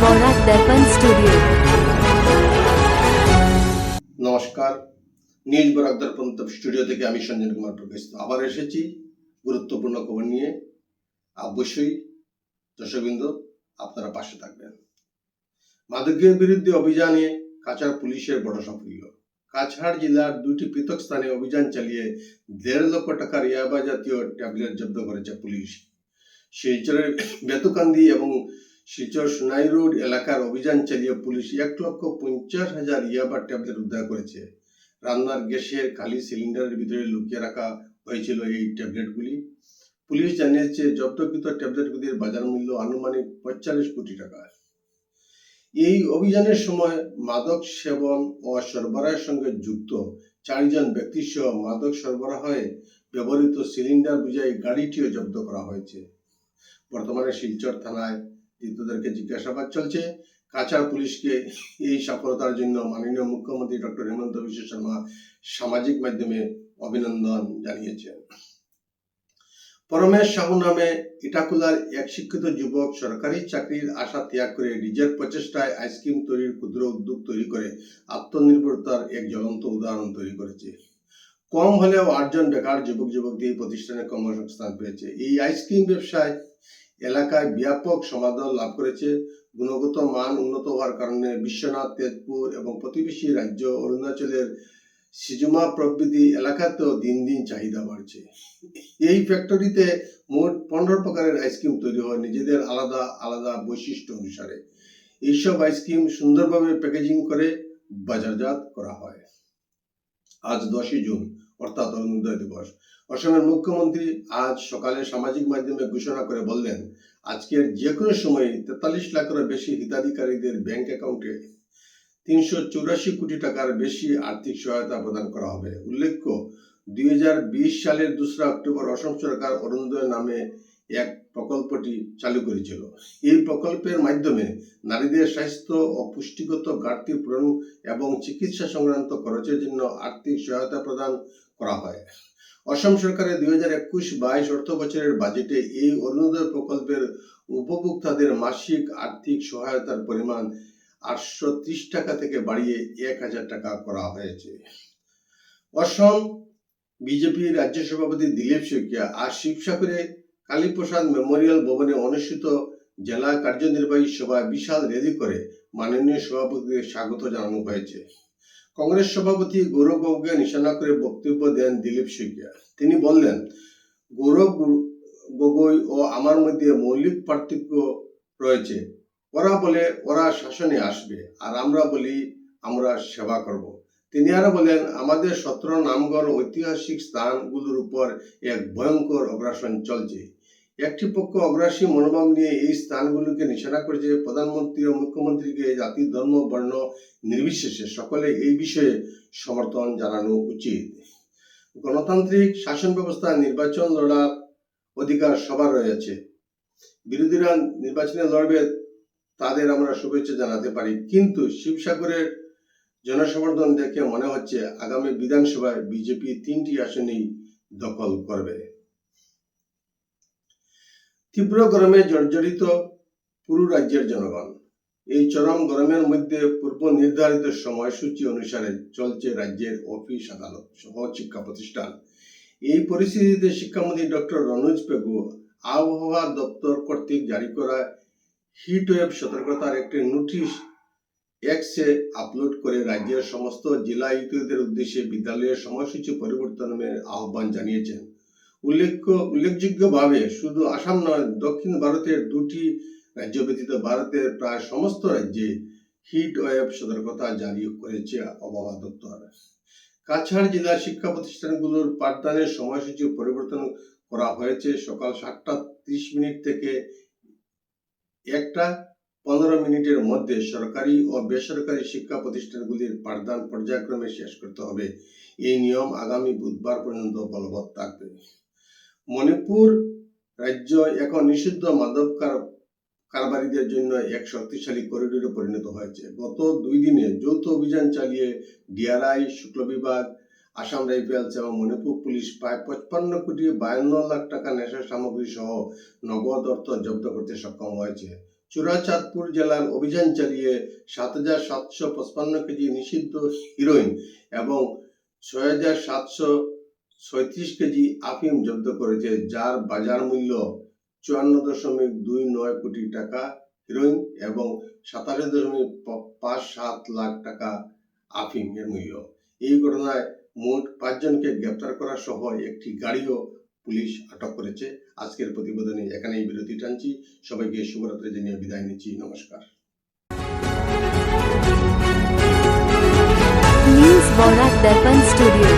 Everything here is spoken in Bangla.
বরাক দর্পণ স্টুডিও। নমস্কার, নিউজ বরাক দর্পণ স্টুডিও থেকে আমি সঞ্জন কুমার প্রকাশ আবার এসেছি গুরুত্বপূর্ণ খবর নিয়ে। অবশ্যই দর্শকবৃন্দ আপনারা পাশে থাকবেন। মাদকের বিরুদ্ধে অভিযানে কাছাড় পুলিশের বড় সাফল্য। কাছাড় জেলার দুটি পৃথক স্থানে অভিযান চালিয়ে 1.5 লক্ষ টাকার ইয়াবা জাতীয় ট্যাবলেট জব্দ করেছে পুলিশ। শিলচরের বেতুকান্দি এবং শিলচর সোনাই রোড এলাকার অভিযান চালিয়ে পুলিশ 1,50,000 ইয়াবা ট্যাবলেট উদ্ধার করেছে। রান্নার গ্যাসের খালি সিলিন্ডারের ভিতরে লুকিয়ে রাখা হয়েছিল এই ট্যাবলেটগুলি। পুলিশ জানিয়েছে জব্দকৃত ট্যাবলেটগুলির বাজার মূল্য আনুমানিক 45 কোটি টাকা। এই অভিযানের সময় মাদক সেবন ও সরবরাহের সঙ্গে যুক্ত 4 জন ব্যক্তি সহ মাদক সরবরাহে ব্যবহৃত সিলিন্ডার বোঝাই গাড়িটিও জব্দ করা হয়েছে। বর্তমানে শিলচর থানায় ধৃতদেরকে জিজ্ঞাসাবাদ চলছে। কাছাড় পুলিশকে এই সফলতার জন্য মাননীয় মুখ্যমন্ত্রী ডক্টর হেমন্ত বিশ্ব শর্মা সামাজিক মাধ্যমে অভিনন্দন জানিয়েছেন। পরমেশ সাহু নামে ইটাকুলার এক শিক্ষিত যুবক সরকারি চাকরির আশা ত্যাগ করে নিজের প্রচেষ্টায় আইসক্রিম তৈরির ক্ষুদ্র উদ্যোগ তৈরি করে আত্মনির্ভরতার এক জ্বলন্ত উদাহরণ তৈরি করেছে। কম হলেও 8 জন বেকার যুবক যুবতী এই প্রতিষ্ঠানে কর্মসংস্থান পেয়েছে। এই আইসক্রিম ব্যবসায় এলাকায় ব্যাপক সমাদর লাভ করেছে। গুণগত মান উন্নত হওয়ার কারণে বিশ্বনাথ, তেজপুর এবং প্রতিবেশী রাজ্য অরুণাচলের সিজুমা প্রভৃতি এলাকাতেও দিন দিন চাহিদা বাড়ছে। এই ফ্যাক্টরিতে মোট 15 প্রকারের আইসক্রিম তৈরি হয় নিজেদের আলাদা আলাদা বৈশিষ্ট্য অনুসারে। এইসব আইসক্রিম সুন্দরভাবে প্যাকেজিং করে বাজারজাত করা হয়। আজ 10 জুন অর্থাৎ অরুণোদয় দিবস। অসমের মুখ্যমন্ত্রী আজ সকালে সামাজিক মাধ্যমে ঘোষণা করে বললেন, আজকের যে কোনো সময় 43 লাখেরও বেশি হিতাধিকারীদের ব্যাংক অ্যাকাউন্টে 384 কোটি টাকার বেশি আর্থিক সহায়তা প্রদান করা হবে। উল্লেখ্য, 2020 সালের 2 অক্টোবর অসম সরকার অরুণোদয় নামে এক প্রকল্পটি চালু করেছিল। এই প্রকল্পের মাধ্যমে নারীদের স্বাস্থ্য ও পুষ্টিগত ঘাটতি পূরণ এবং চিকিৎসা সংক্রান্ত খরচের জন্য আর্থিক সহায়তা প্রদান করা হয়। অসম সরকারের 2021-22 অর্থ বছরের বাজেটে এই অরুণোদয় প্রকল্পের উপভোক্তাদের মাসিক আর্থিক সহায়তার পরিমাণ 830 টাকা থেকে বাড়িয়ে 1000 টাকা করা হয়েছে। অসম বিজেপি রাজ্য সভাপতি দিলীপ শইকিয়া আজ শিবসাগরে কালীপ্রসাদ মেমোরিয়াল ভবনে অনুষ্ঠিত জেলা কার্যনির্বাহী সভায় বিশাল র্যালি করে মাননীয় সভাপতিকে স্বাগত জানানো হয়েছে। কংগ্রেস সভাপতি গৌরব বাবুকে নিশানা করে বক্তব্য দেন দিলীপ শইকিয়া। তিনি বললেন, গৌরব গগৈ ও আমার মধ্যে মৌলিক পার্থক্য রয়েছে। ওরা বলে ওরা শাসনে আসবে, আর আমরা বলি আমরা সেবা করব। তিনি আরো বলেন, আমাদের 17 নামগড় ঐতিহাসিক স্থানগুলোর উপর এক ভয়ঙ্কর অগ্রাসন চলছে। একটি পক্ষ অগ্রাসী মনোভাব নিয়ে এই স্থানগুলোকে নিশানা করেছে। প্রধানমন্ত্রী ও মুখ্যমন্ত্রীকে জাতি, ধর্ম, বর্ণ নির্বিশেষে সকলে এই বিষয়ে সমর্থন জানানো উচিত। গণতান্ত্রিক শাসন ব্যবস্থা নির্বাচন লড়ার অধিকার সবার রয়েছে। বিরোধীরা নির্বাচনে লড়বে, তাদের আমরা শুভেচ্ছা জানাতে পারি, কিন্তু শিবসাগরের জনসমর্থন দেখে মনে হচ্ছে আগামী বিধানসভায় বিজেপি 3টি আসনেই দখল করবে। তীব্র গরমে জর্জরিত পুরো রাজ্যের জনগণ। এই চরম গরমের মধ্যে পূর্ব নির্ধারিত সময়সূচি অনুসারে চলছে রাজ্যের অফিস, আদালত সহ শিক্ষা প্রতিষ্ঠান। এই পরিস্থিতিতে শিক্ষামন্ত্রী ডক্টর রনোজ পেগু আবহাওয়া দপ্তর কর্তৃক জারি করা হিটওয়েভ সতর্কতার একটি নোটিশ এক্সে আপলোড করে রাজ্যের সমস্ত জেলা আয়ুক্তদের উদ্দেশ্যে বিদ্যালয়ের সময়সূচি পরিবর্তনের আহ্বান জানিয়েছেন। উল্লেখযোগ্যভাবে শুধু আসাম নয়, দক্ষিণ ভারতের 2টি রাজ্য ব্যতীত ভারতের প্রায় সমস্ত রাজ্যে হিটওয়েভ সতর্কতা জারি করেছে আবহাওয়া দপ্তর। কাছাড় জেলার শিক্ষা প্রতিষ্ঠানগুলোর পাঠদানের সময়সূচি পরিবর্তন করা হয়েছে। সকাল 7:30 থেকে 1:15 মধ্যে সরকারি ও বেসরকারি শিক্ষা প্রতিষ্ঠানগুলির পাঠদান পর্যায়ক্রমে শেষ করতে হবে। এই নিয়ম আগামী বুধবার পর্যন্ত বলবৎ থাকবে। মণিপুর রাজ্য এখন নিষিদ্ধ মাদক কারবারিদের জন্য এক শক্তিশালী করিডোরে পরিণত হয়েছে। গত 2 দিনে যৌথ অভিযান চালিয়ে ডিআরআই, শুক্ল বিভাগ, আসাম রাইফেলস এবং মণিপুর পুলিশ প্রায় 55 কোটি 52 লাখ টাকা নেশা সামগ্রী সহ নগদ অর্থ জব্দ করতে সক্ষম হয়েছে। চুরাচাঁদপুর জেলার অভিযান চালিয়ে ৭,৭৫৫ কেজি নিষিদ্ধ হিরোইন এবং ৬,৭৩৬ কেজি আফিম জব্দ করেছে, যার বাজার মূল্য ৫৪.29 কোটি টাকা হিরোইন এবং ২৭.৫৭ লাখ টাকা আফিম এর মূল্য। এই ঘটনায় মোট ৫ জনকে গ্রেপ্তার করা সহ একটি গাড়িও পুলিশ আটক করেছে। আজকের প্রতিবেদনে এখানেই বিরতি টানছি। সবাইকে শুভরাত্রি জানিয়ে বিদায় নিচ্ছি। নমস্কার। News Borat Darpan Studio।